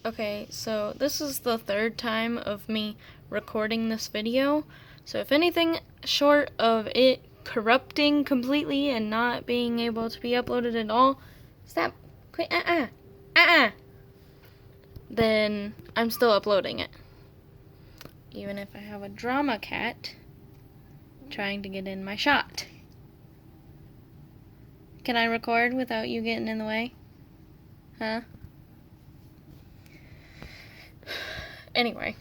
Okay, so this is the third time of me recording this video. So if anything short of it corrupting completely and not being able to be uploaded at all, stop, quit, then I'm still uploading it. Even if I have a drama cat trying to get in my shot. Can I record without you getting in the way? Huh? Anyway,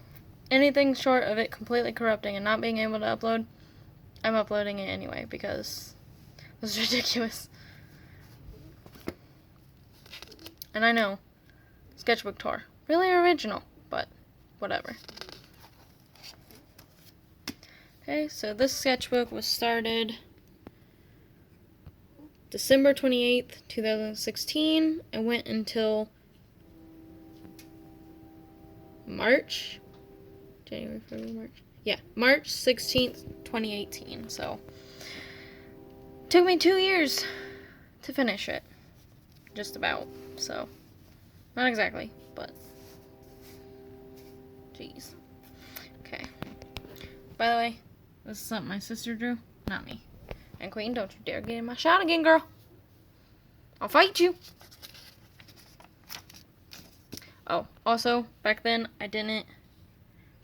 anything short of it completely corrupting and not being able to upload, I'm uploading it anyway because this is ridiculous. And I know, Sketchbook Tour, really original, but whatever. Okay, so this sketchbook was started December 28th, 2016, and went until March, January, February, March. Yeah, March 16th, 2018. So, took me 2 years to finish it. Just about. So, not exactly, but jeez. Okay. By the way, this is something my sister drew, not me. And Queen, don't you dare get in my shot again, girl. I'll fight you. Oh, also, back then, I didn't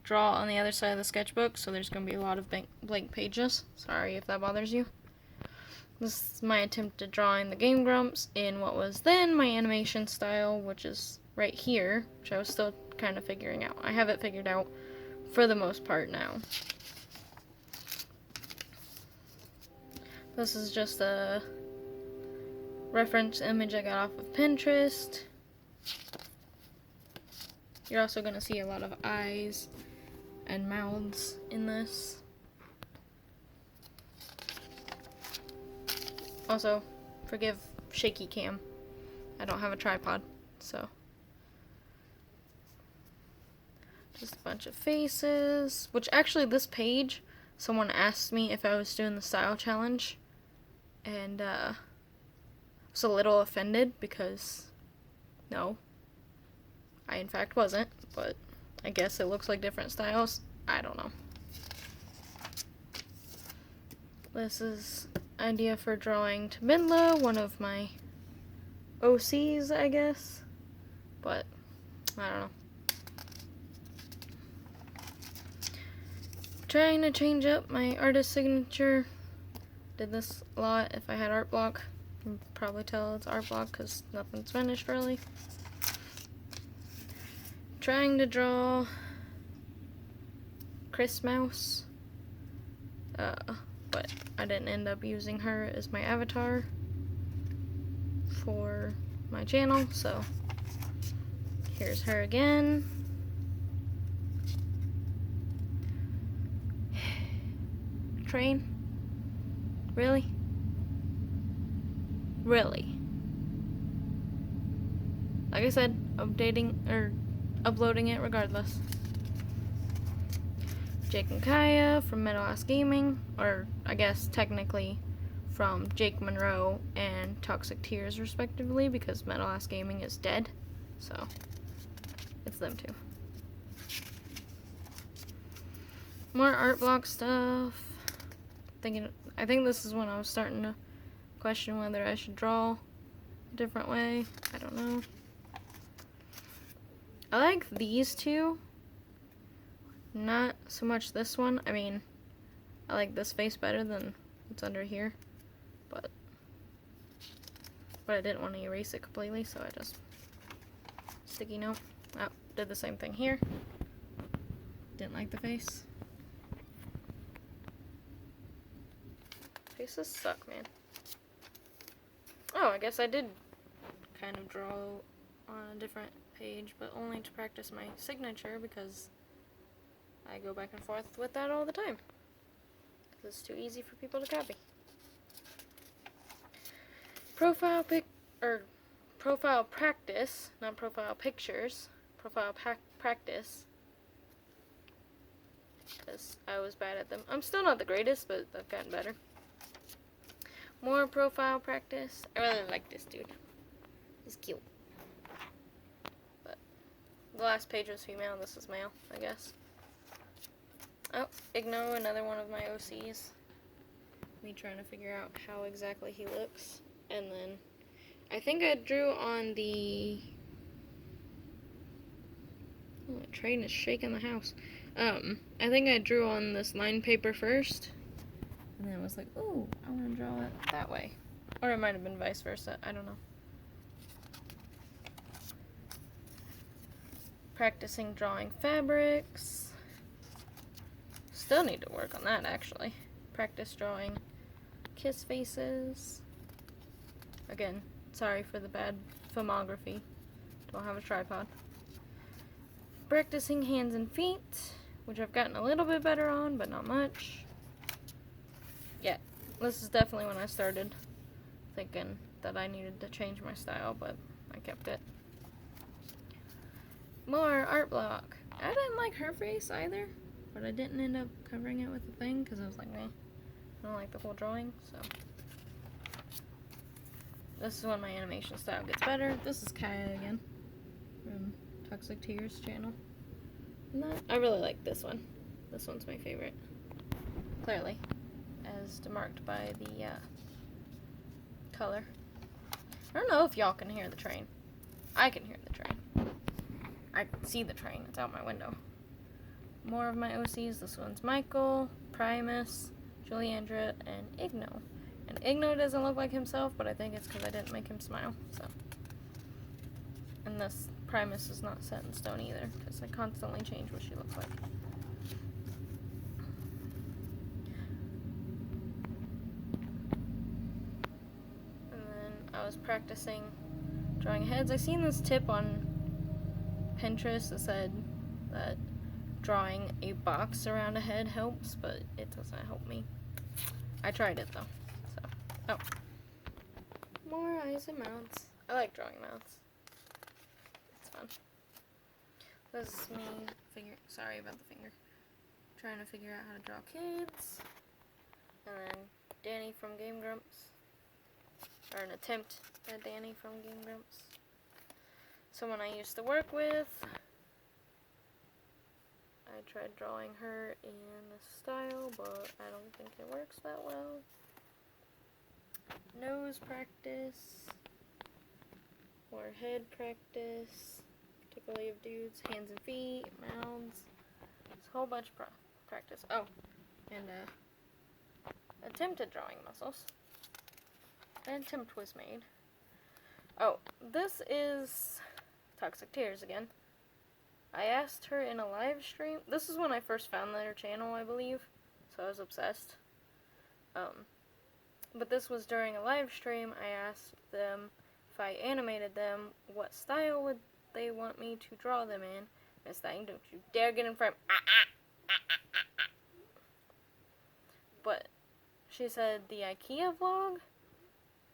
draw on the other side of the sketchbook, so there's going to be a lot of blank pages. Sorry if that bothers you. This is my attempt at drawing the Game Grumps in what was then my animation style, which is right here, which I was still kind of figuring out. I have it figured out for the most part now. This is just a reference image I got off of Pinterest. You're also going to see a lot of eyes and mouths in this. Also, forgive shaky cam. I don't have a tripod, so. Just a bunch of faces, which actually this page, someone asked me if I was doing the style challenge, and I was a little offended because no, I in fact wasn't, but I guess it looks like different styles. I don't know. This is idea for drawing Tamindla, one of my OCs, I guess, but I don't know. Trying to change up my artist signature. Did this a lot if I had art block. You can probably tell it's art block because nothing's finished really. Trying to draw Chris Mouse, but I didn't end up using her as my avatar for my channel, so here's her again. Train? Really? Really? Like I said, uploading it regardless. Jake and Kaya from Metal Ass Gaming, or I guess technically from Jake Monroe and Toxic Tears respectively, because Metal Ass Gaming is dead, so it's them too. More art block stuff. I think this is when I was starting to question whether I should draw a different way. I don't know. I like these two. Not so much this one. I mean, I like this face better than what's under here. But I didn't want to erase it completely, so I just sticky note. Oh, did the same thing here. Didn't like the face. Faces suck, man. Oh, I guess I did kind of draw on a different page, but only to practice my signature because I go back and forth with that all the time. Because it's too easy for people to copy. Profile practice, not profile pictures. Profile practice. Because I was bad at them. I'm still not the greatest, but I've gotten better. More profile practice. I really like this dude. He's cute. But The last page was female, this is male, I guess. Oh, Igno, another one of my OCs. Me trying to figure out how exactly he looks. And then, I think I drew on the... Oh, the train is shaking the house. I think I drew on this line paper first. And then I was like, ooh, I want to draw it that way. Or it might have been vice versa, I don't know. Practicing drawing fabrics. Still need to work on that, actually. Practice drawing kiss faces. Again, sorry for the bad filmography. Don't have a tripod. Practicing hands and feet, which I've gotten a little bit better on, but not much. Yeah, this is definitely when I started thinking that I needed to change my style, but I kept it. More art block. I didn't like her face either, but I didn't end up covering it with a thing because I was like, meh, I don't like the whole drawing, so. This is when my animation style gets better. This is Kaya again from Toxic Tears channel. And I really like this one. This one's my favorite. Clearly, as demarked by the color. I don't know if y'all can hear the train. I can hear the train. I can see the train. It's out my window. More of my OCs. This one's Michael, Primus, Juliandra, and Igno. And Igno doesn't look like himself, but I think it's because I didn't make him smile, so. And this Primus is not set in stone either, because I constantly change what she looks like. And then I was practicing drawing heads. I seen this tip on Pinterest that said that drawing a box around a head helps, but it doesn't help me. I tried it though. Oh. More eyes and mouths. I like drawing mouths. It's fun. This is me sorry about the finger. Trying to figure out how to draw kids. And then Danny from Game Grumps. Or an attempt at Danny from Game Grumps. Someone I used to work with. I tried drawing her in this style, but I don't think it works that well. Nose practice, or head practice, particularly of dudes, hands and feet, mouths, it's a whole bunch of practice. Oh, and attempted drawing muscles. An attempt was made. Oh, this is Toxic Tears again. I asked her in a live stream. This is when I first found their channel, I believe, so I was obsessed. But this was during a live stream. I asked them if I animated them, what style would they want me to draw them in. Miss Thing, don't you dare get in front. But she said the IKEA vlog,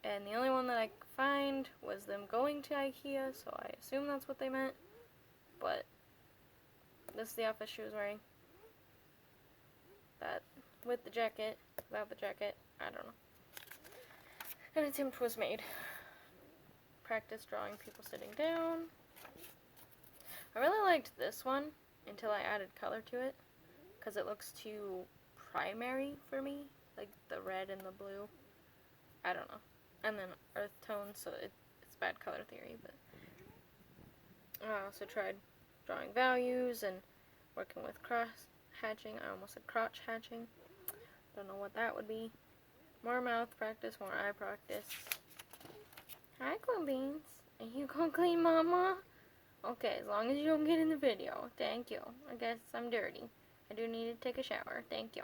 and the only one that I could find was them going to IKEA, so I assume that's what they meant. But this is the outfit she was wearing. That with the jacket, without the jacket, I don't know. An attempt was made. Practice drawing people sitting down. I really liked this one until I added color to it, because it looks too primary for me, like the red and the blue. I don't know. And then earth tones, so it's bad color theory, but I also tried drawing values and working with cross hatching. I almost said crotch hatching. Don't know what that would be. More mouth practice, more eye practice. Hi, Clean Beans. Are you gonna clean Mama? Okay, as long as you don't get in the video. Thank you. I guess I'm dirty. I do need to take a shower. Thank you.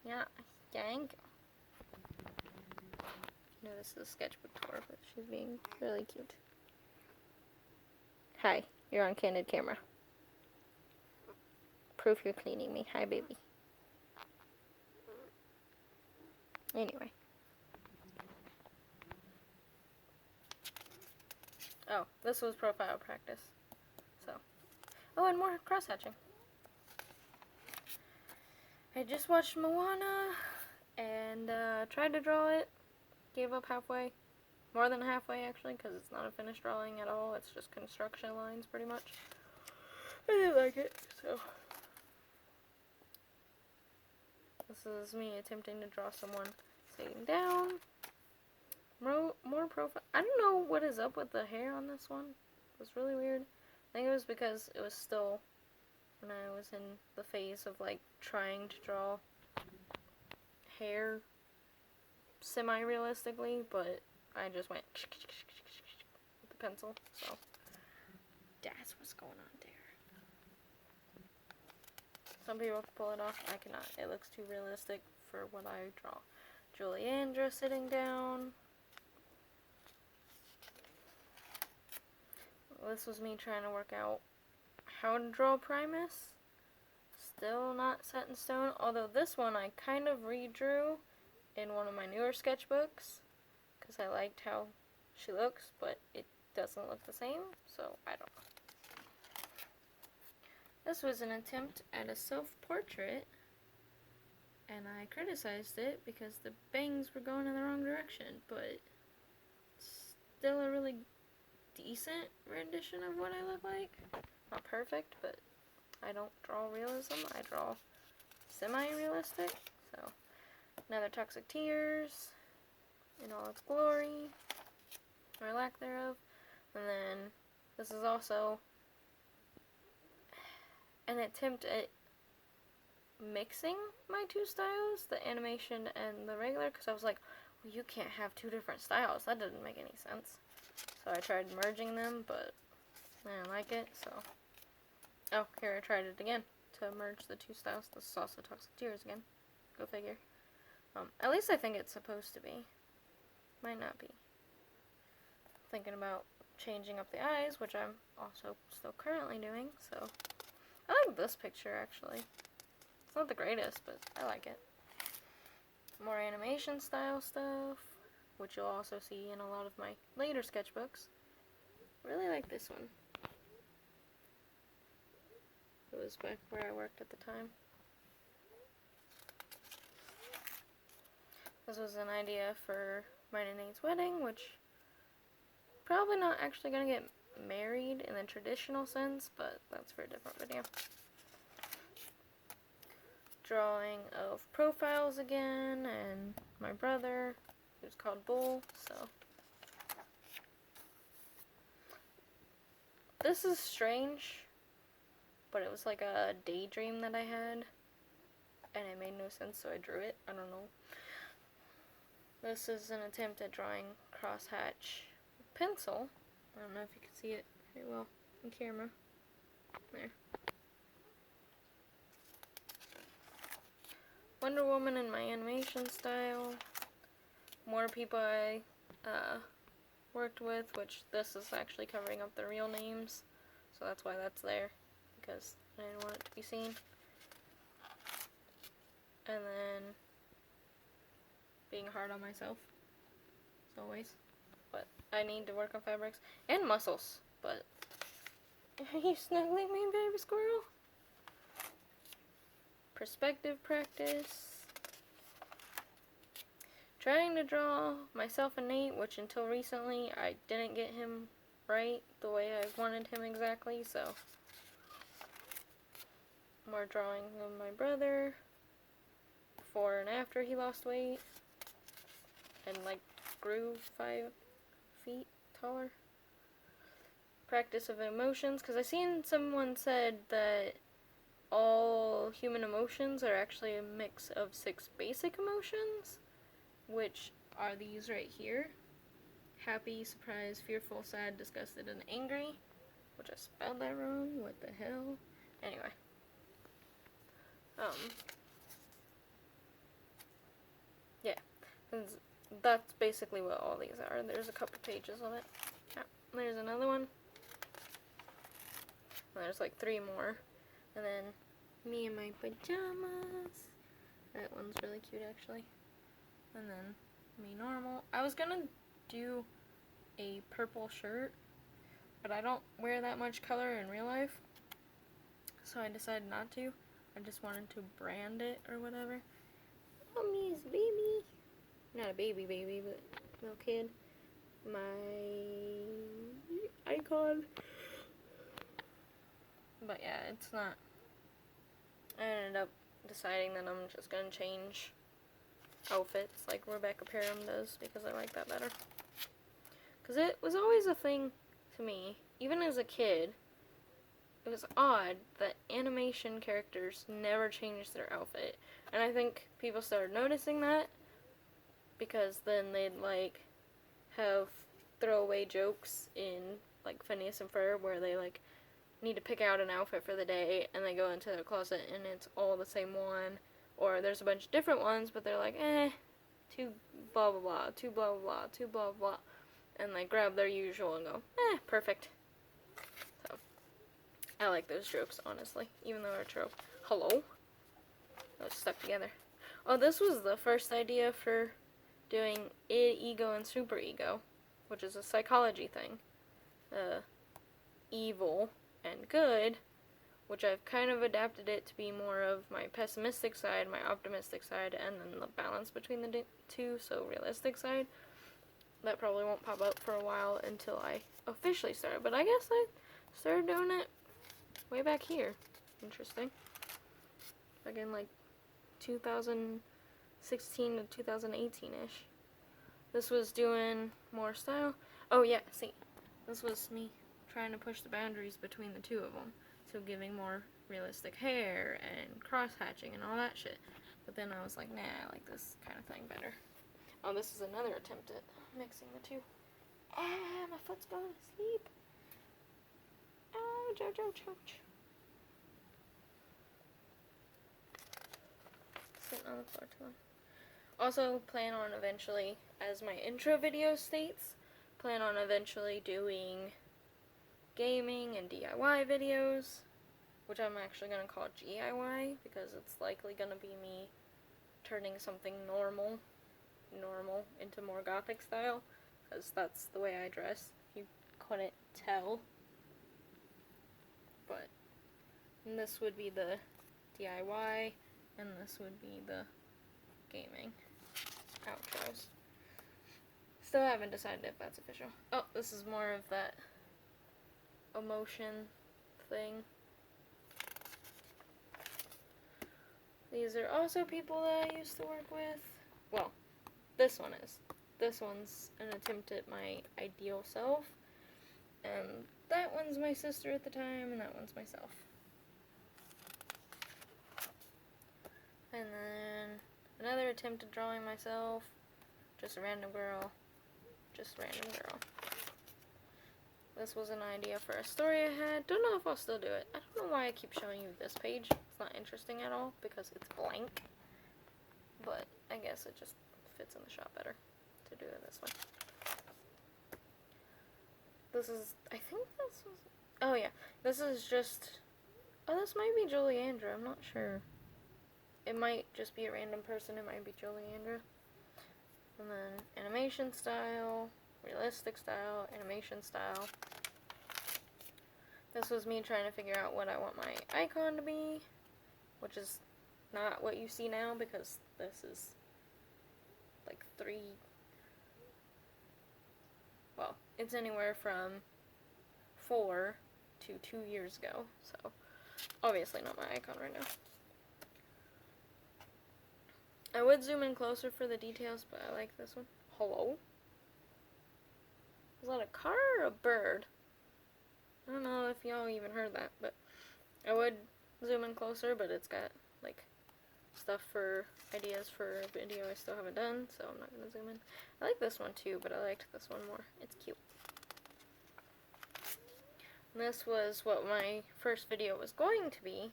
Yeah, thank you. No, this is a sketchbook tour, but she's being really cute. Hi, you're on candid camera. Proof you're cleaning me. Hi, baby. Anyway. Oh, this was profile practice. So. Oh, and more cross-hatching. I just watched Moana and tried to draw it. Gave up halfway. More than halfway, actually, because it's not a finished drawing at all. It's just construction lines, pretty much. I didn't like it, so. This is me attempting to draw someone sitting down. More profile. I don't know what is up with the hair on this one. It was really weird. I think it was because it was still when I was in the phase of like trying to draw hair semi-realistically, but I just went with the pencil, so that's what's going on there. Some people can pull it off, I cannot. It looks too realistic for what I draw. Juliandra sitting down. This was me trying to work out how to draw Primus. Still not set in stone, although this one I kind of redrew in one of my newer sketchbooks because I liked how she looks, but it doesn't look the same, so I don't know. This was an attempt at a self-portrait, and I criticized it because the bangs were going in the wrong direction, but it's still a really decent rendition of what I look like. Not perfect, but I don't draw realism, I draw semi-realistic. So, another Toxic Tears in all its glory, or lack thereof. And then this is also an attempt at mixing my two styles, the animation and the regular, because I was like, well, you can't have two different styles. That didn't make any sense. So I tried merging them, but I didn't like it, so. Oh, here I tried it again to merge the two styles. This is also Toxic Tears again. Go figure. At least I think it's supposed to be. Might not be. Thinking about changing up the eyes, which I'm also still currently doing, so. I like this picture, actually. It's not the greatest, but I like it. More animation style stuff, which you'll also see in a lot of my later sketchbooks. Really like this one. It was back where I worked at the time. This was an idea for mine and Nate's wedding, which probably not actually gonna get married in the traditional sense, but that's for a different video. Drawing of profiles again, and my brother, who's called Bull, so. This is strange, but it was like a daydream that I had, and it made no sense, so I drew it. I don't know. This is an attempt at drawing crosshatch with pencil. I don't know if you can see it very well on camera. There. Wonder Woman in my animation style. More people I worked with, which this is actually covering up the real names, so that's why that's there, because I didn't want it to be seen. And then being hard on myself, as always. But I need to work on fabrics and muscles. But are you snuggling me, baby squirrel? Perspective practice. Trying to draw myself and Nate, which until recently I didn't get him right the way I wanted him exactly, so. More drawing of my brother before and after he lost weight and like grew 5 feet taller. Practice of emotions, because I seen someone said that all human emotions are actually a mix of 6 basic emotions, which are these right here: happy, surprised, fearful, sad, disgusted, and angry. Which I spelled that wrong. What the hell? Anyway. Yeah. That's basically what all these are. There's a couple pages of it. Yeah. There's another one. And there's like 3 more. And then me in my pajamas. That one's really cute, actually. And then me normal. I was gonna do a purple shirt, but I don't wear that much color in real life, so I decided not to. I just wanted to brand it or whatever. Mommy's baby. Not a baby, but little kid. My icon. But yeah, it's not. I ended up deciding that I'm just gonna change outfits like Rebecca Perham does because I like that better. Because it was always a thing to me, even as a kid, it was odd that animation characters never changed their outfit. And I think people started noticing that because then they'd like have throwaway jokes in like Phineas and Ferb where they like need to pick out an outfit for the day and they go into their closet and it's all the same one, or there's a bunch of different ones but they're like too blah blah blah, too blah blah blah, too blah blah, and they grab their usual and go perfect. So I like those jokes, honestly, even though they're trope. Hello? Those stuck together. Oh, this was the first idea for doing id, ego, and superego, which is a psychology thing. Evil and good, which I've kind of adapted it to be more of my pessimistic side, my optimistic side, and then the balance between the two, so realistic side. That probably won't pop up for a while until I officially start, but I guess I started doing it way back here. Interesting. Again, like 2016 to 2018-ish. This was doing more style. Oh yeah, see, this was me trying to push the boundaries between the two of them. So giving more realistic hair and cross-hatching and all that shit. But then I was like, nah, I like this kind of thing better. Oh, this is another attempt at mixing the two. Ah, my foot's going to sleep. Ouch, ouch, ouch, ouch. Sitting on the floor too long. Also, plan on eventually, as my intro video states, plan on eventually doing gaming and DIY videos, which I'm actually going to call GIY because it's likely going to be me turning something normal into more gothic style, because that's the way I dress. You couldn't tell. But this would be the DIY, and this would be the gaming outros. Still haven't decided if that's official. Oh, this is more of that emotion thing. These are also people that I used to work with. Well, this one is. This one's an attempt at my ideal self. And that one's my sister at the time, and that one's myself. And then another attempt at drawing myself. Just a random girl. Just random girl. This was an idea for a story I had. Don't know if I'll still do it. I don't know why I keep showing you this page. It's not interesting at all because it's blank. But I guess it just fits in the shot better to do it this way. This is, I think this was, oh yeah, this is just, oh, this might be Julie Andrew, I'm not sure. It might just be a random person, it might be Julie Andrew. And then animation style, realistic style, animation style. This was me trying to figure out what I want my icon to be, which is not what you see now because this is like well, it's anywhere from 4 to 2 years ago, so obviously not my icon right now. I would zoom in closer for the details, but I like this one. Hello? Is that a car or a bird? I don't know if y'all even heard that, but I would zoom in closer, but it's got like stuff for ideas for a video I still haven't done, so I'm not going to zoom in. I like this one too, but I liked this one more. It's cute. And this was what my first video was going to be.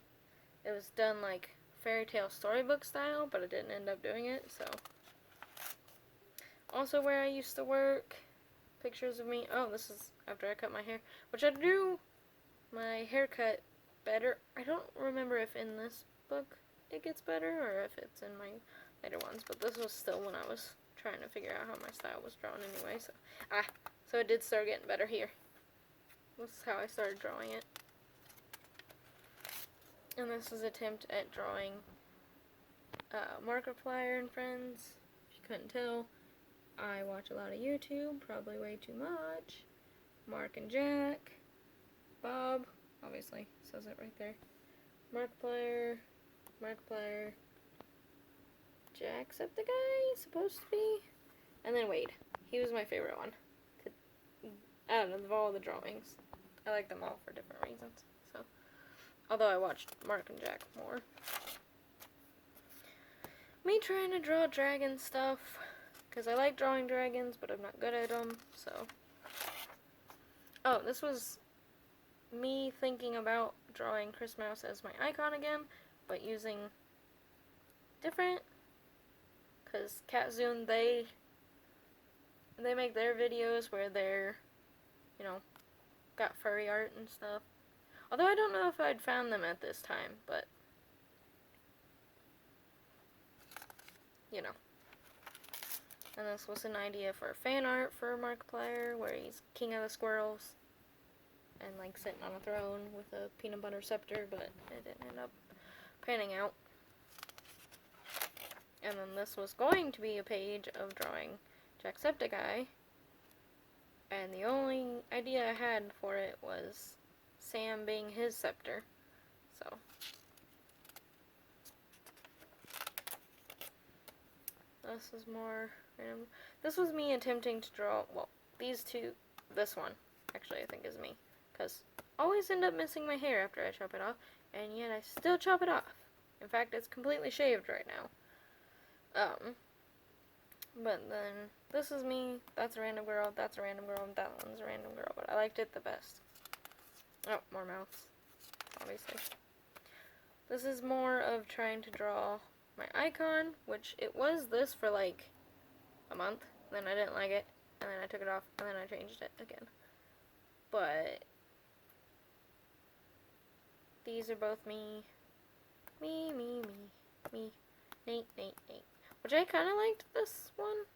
It was done like fairy tale storybook style, but I didn't end up doing it, so. Also where I used to work. Pictures of me. Oh, this is after I cut my hair, which I drew my haircut better. I don't remember if in this book it gets better or if it's in my later ones, but this was still when I was trying to figure out how my style was drawn anyway, so. So it did start getting better here. This is how I started drawing it. And this is an attempt at drawing Markiplier and Friends. If you couldn't tell, I watch a lot of YouTube, probably way too much. Mark and Jack, Bob, obviously. It says it right there. Markiplier, Jacksepticeye, supposed to be. And then Wade. He was my favorite one. Out of all the drawings. I like them all for different reasons. So, although I watched Mark and Jack more. Me trying to draw dragon stuff, because I like drawing dragons, but I'm not good at them, so. Oh, this was me thinking about drawing Chris Mouse as my icon again, but using different, because KatZoon, they make their videos where they're, you know, got furry art and stuff. Although I don't know if I'd found them at this time, but, you know. And this was an idea for fan art for Markiplier, where he's king of the squirrels, and like sitting on a throne with a peanut butter scepter, but it didn't end up panning out. And then this was going to be a page of drawing Jacksepticeye, and the only idea I had for it was Sam being his scepter. So. This is more random. This was me attempting to draw, well, these two, this one, actually I think is me, because I always end up missing my hair after I chop it off, and yet I still chop it off. In fact, it's completely shaved right now. But then, this is me, that's a random girl, that's a random girl, that one's a random girl, but I liked it the best. Oh, more mouths, obviously. This is more of trying to draw my icon, which it was this for like a month, then I didn't like it, and then I took it off, and then I changed it again. But these are both me, Nate, which I kind of liked this one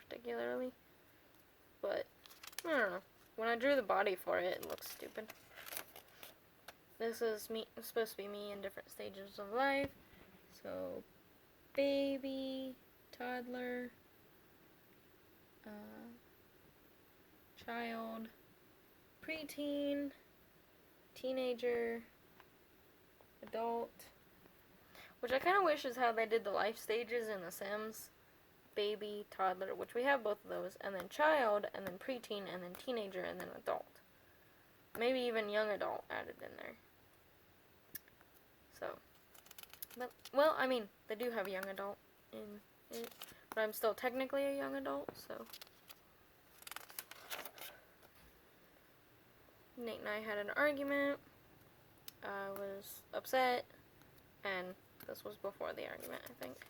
particularly, but I don't know, when I drew the body for it, it looks stupid. This is me, it's supposed to be me in different stages of life, so baby, toddler, child, preteen, teenager, adult, which I kind of wish is how they did the life stages in The Sims. Baby, toddler, which we have both of those, and then child, and then preteen, and then teenager, and then adult. Maybe even young adult added in there. So, but, well, I mean, they do have young adult in it, but I'm still technically a young adult, so. Nate and I had an argument. I was upset, and this was before the argument, I think.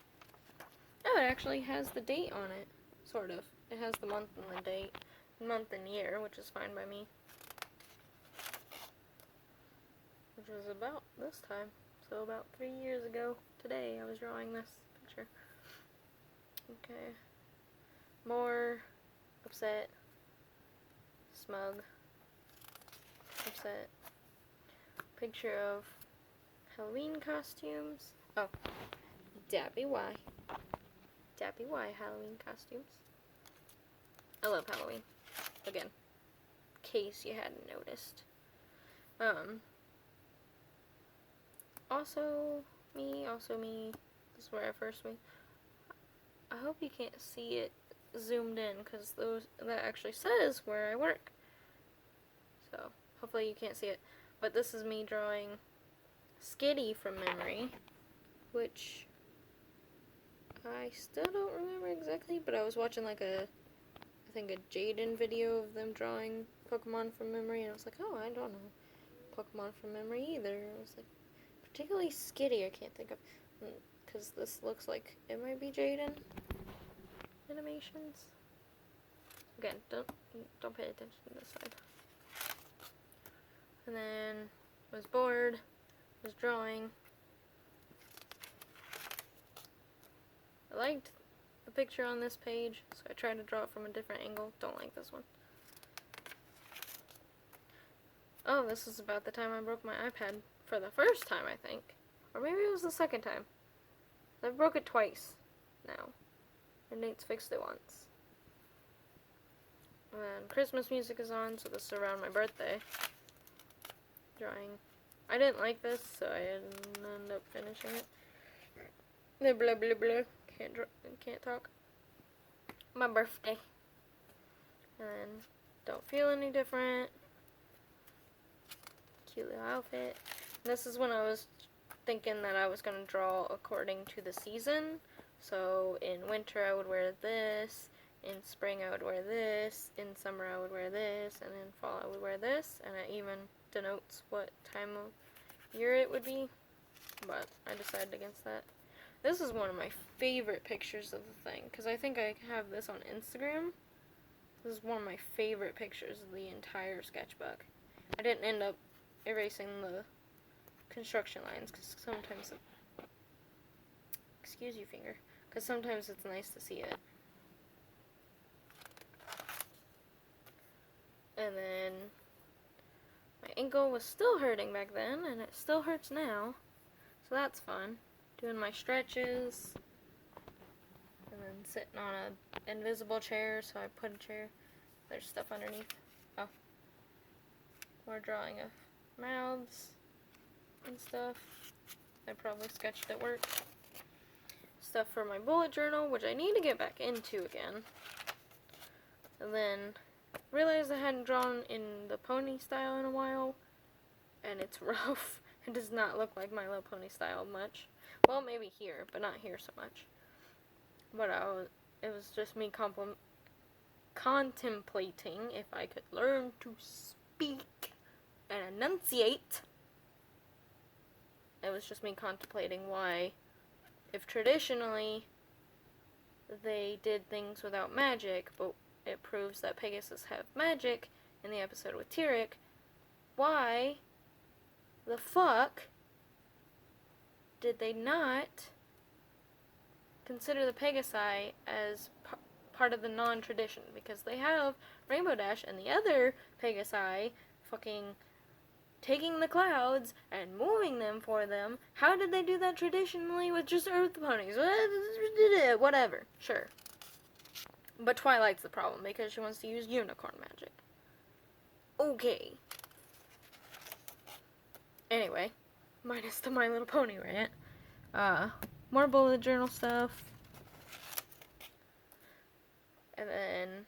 Oh, it actually has the date on it, sort of. It has the month and the date, month and year, which is fine by me. Which was about this time. So about 3 years ago today I was drawing this picture. Okay. More upset. Smug. Upset. Picture of Halloween costumes. Oh. Dappy Y. Dappy Y Halloween costumes. I love Halloween. Again. In case you hadn't noticed. Also me. This is where I first meet. I hope you can't see it zoomed in, because that actually says where I work. So, hopefully you can't see it. But this is me drawing Skitty from memory, which I still don't remember exactly, but I was watching like I think a Jaden video of them drawing Pokemon from memory, and I was like, oh, I don't know Pokemon from memory either. I was like, particularly Skitty, I can't think of, because this looks like it might be Jaden animations. Again, don't pay attention to this side. And then was bored, was drawing. I liked the picture on this page, so I tried to draw it from a different angle. Don't like this one. Oh, this is about the time I broke my iPad for the first time, I think. Or maybe it was the second time. I've broke it twice now. And Nate's fixed it once. And Christmas music is on, so this is around my birthday. drawing. I didn't like this, so I didn't end up finishing it. Blah blah blah blah. Can't talk. My birthday. And don't feel any different. Cute little outfit. This is when I was thinking that I was going to draw according to the season. So in winter I would wear this, in spring I would wear this, in summer I would wear this, and in fall I would wear this, and it even denotes what time of year it would be, but I decided against that. This is one of my favorite pictures of the thing, because I think I have this on Instagram. This is one of my favorite pictures of the entire sketchbook. I didn't end up erasing the construction lines, because sometimes, excuse you finger, because sometimes it's nice to see it. And then my ankle was still hurting back then, and it still hurts now, so that's fun. Doing my stretches, and then sitting on an invisible chair, so I put a chair, there's stuff underneath. Oh, more drawing of mouths and stuff. I probably sketched at work. Stuff for my bullet journal, which I need to get back into again. And then realized I hadn't drawn in the pony style in a while, and it's rough. It does not look like My Little Pony style much. Well, maybe here, but not here so much. But it was just me contemplating if I could learn to speak and enunciate. It was just me contemplating why, if traditionally they did things without magic, but it proves that Pegasus have magic in the episode with Tyrek, why the fuck did they not consider the Pegasi as part of the non-tradition? Because they have Rainbow Dash and the other Pegasi fucking taking the clouds and moving them for them. How did they do that traditionally with just Earth ponies? Whatever, sure. But Twilight's the problem because she wants to use unicorn magic. Okay. Anyway, minus the My Little Pony rant. More bullet journal stuff. And then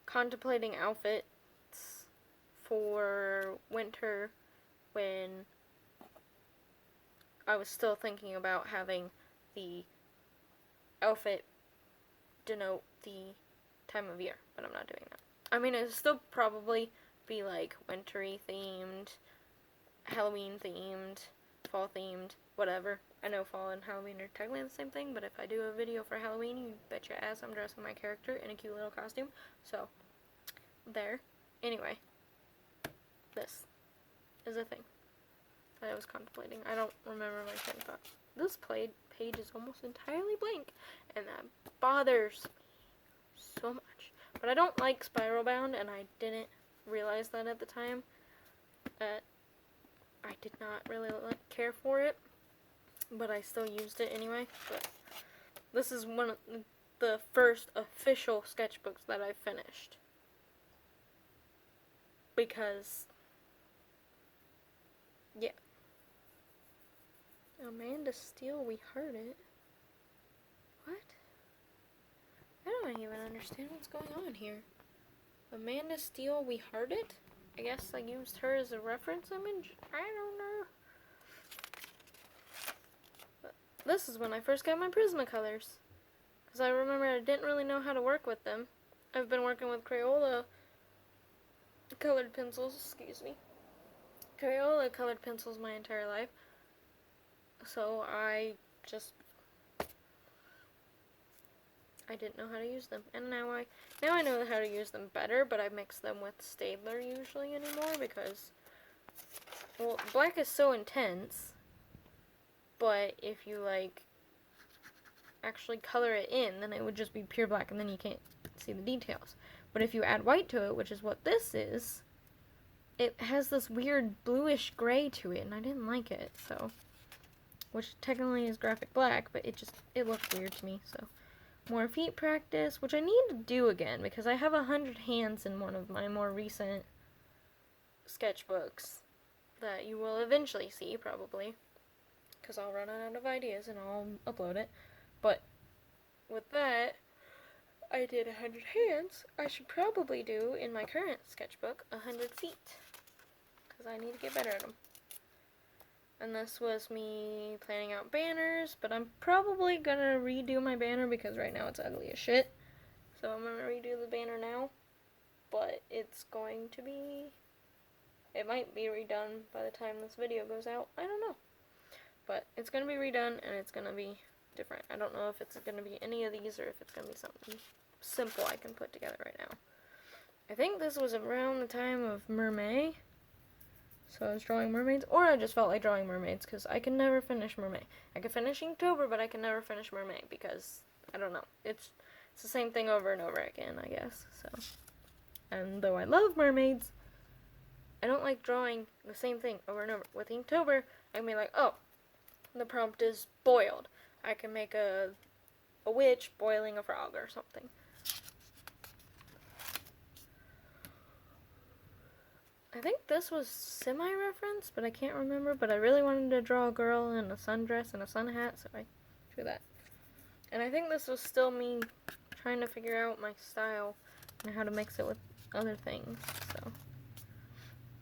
contemplating outfits for winter when I was still thinking about having the outfit denote the time of year, but I'm not doing that. I mean, it'll still probably be like wintry themed, Halloween themed, fall themed, whatever. I know fall and Halloween are technically the same thing, but if I do a video for Halloween, you bet your ass I'm dressing my character in a cute little costume. So, there. Anyway, this is a thing that I was contemplating. I don't remember my train of thought. This page is almost entirely blank, and that bothers so much. But I don't like spiral bound, and I didn't realize that at the time. I did not really care for it, but I still used it anyway. But this is one of the first official sketchbooks that I finished. Because, yeah. Amanda Steele, we heard it. What? I don't even understand what's going on here. Amanda Steele, we heard it? I guess I used her as a reference image? I don't know. But this is when I first got my Prismacolors. Because I remember I didn't really know how to work with them. I've been working with Crayola colored pencils, Crayola colored pencils my entire life. So I didn't know how to use them, and now I know how to use them better, but I mix them with Staedtler usually anymore because, well, black is so intense, but if you like actually color it in, then it would just be pure black, and then you can't see the details. But if you add white to it, which is what this is, it has this weird bluish gray to it, and I didn't like it, so, which technically is graphic black, but it looked weird to me, so. More feet practice, which I need to do again, because I have 100 hands in one of my more recent sketchbooks that you will eventually see, probably, because I'll run out of ideas and I'll upload it. But with that, I did 100 hands. I should probably do, in my current sketchbook, 100 feet, because I need to get better at them. And this was me planning out banners, but I'm probably gonna redo my banner because right now it's ugly as shit. So I'm gonna redo the banner now, but it's going to be, it might be redone by the time this video goes out. I don't know. But it's gonna be redone and it's gonna be different. I don't know if it's gonna be any of these or if it's gonna be something simple I can put together right now. I think this was around the time of Mermaid. So I was drawing mermaids, or I just felt like drawing mermaids, because I can never finish Mermaid. I can finish Inktober, but I can never finish Mermaid, because, I don't know, it's the same thing over and over again, I guess, so. And though I love mermaids, I don't like drawing the same thing over and over. With Inktober, I can be like, oh, the prompt is boiled. I can make a witch boiling a frog or something. I think this was semi-reference, but I can't remember. But I really wanted to draw a girl in a sundress and a sun hat, so I drew that. And I think this was still me trying to figure out my style and how to mix it with other things. So,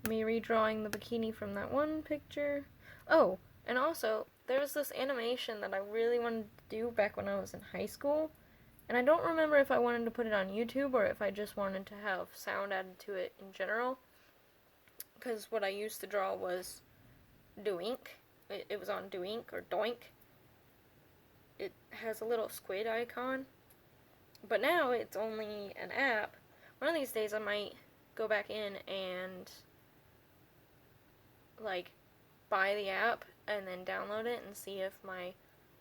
me redrawing the bikini from that one picture. Oh, and also, there was this animation that I really wanted to do back when I was in high school. And I don't remember if I wanted to put it on YouTube or if I just wanted to have sound added to it in general. Because what I used to draw was Doink. It was on Doink or Doink. It has a little squid icon. But now it's only an app. One of these days I might go back in and like buy the app and then download it and see if my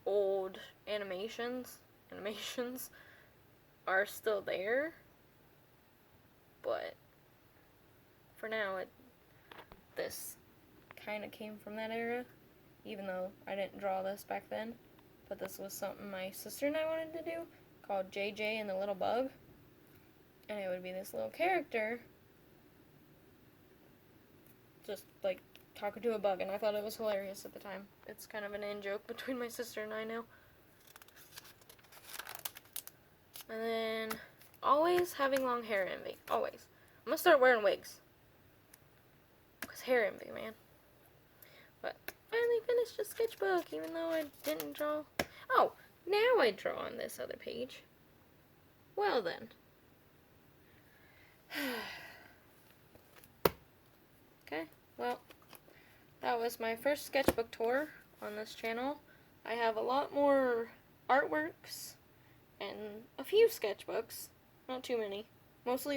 old animations are still there. But for now this kind of came from that era, even though I didn't draw this back then, but this was something my sister and I wanted to do, called JJ and the Little Bug, and it would be this little character just like talking to a bug, and I thought it was hilarious at the time. It's kind of an in-joke between my sister and I now. And then, always having long hair envy, always. I'm gonna start wearing wigs. Hair envy, man. But finally finished a sketchbook, even though I didn't draw. Oh, now I draw on this other page. Well then. Okay, well, that was my first sketchbook tour on this channel. I have a lot more artworks and a few sketchbooks, not too many. Mostly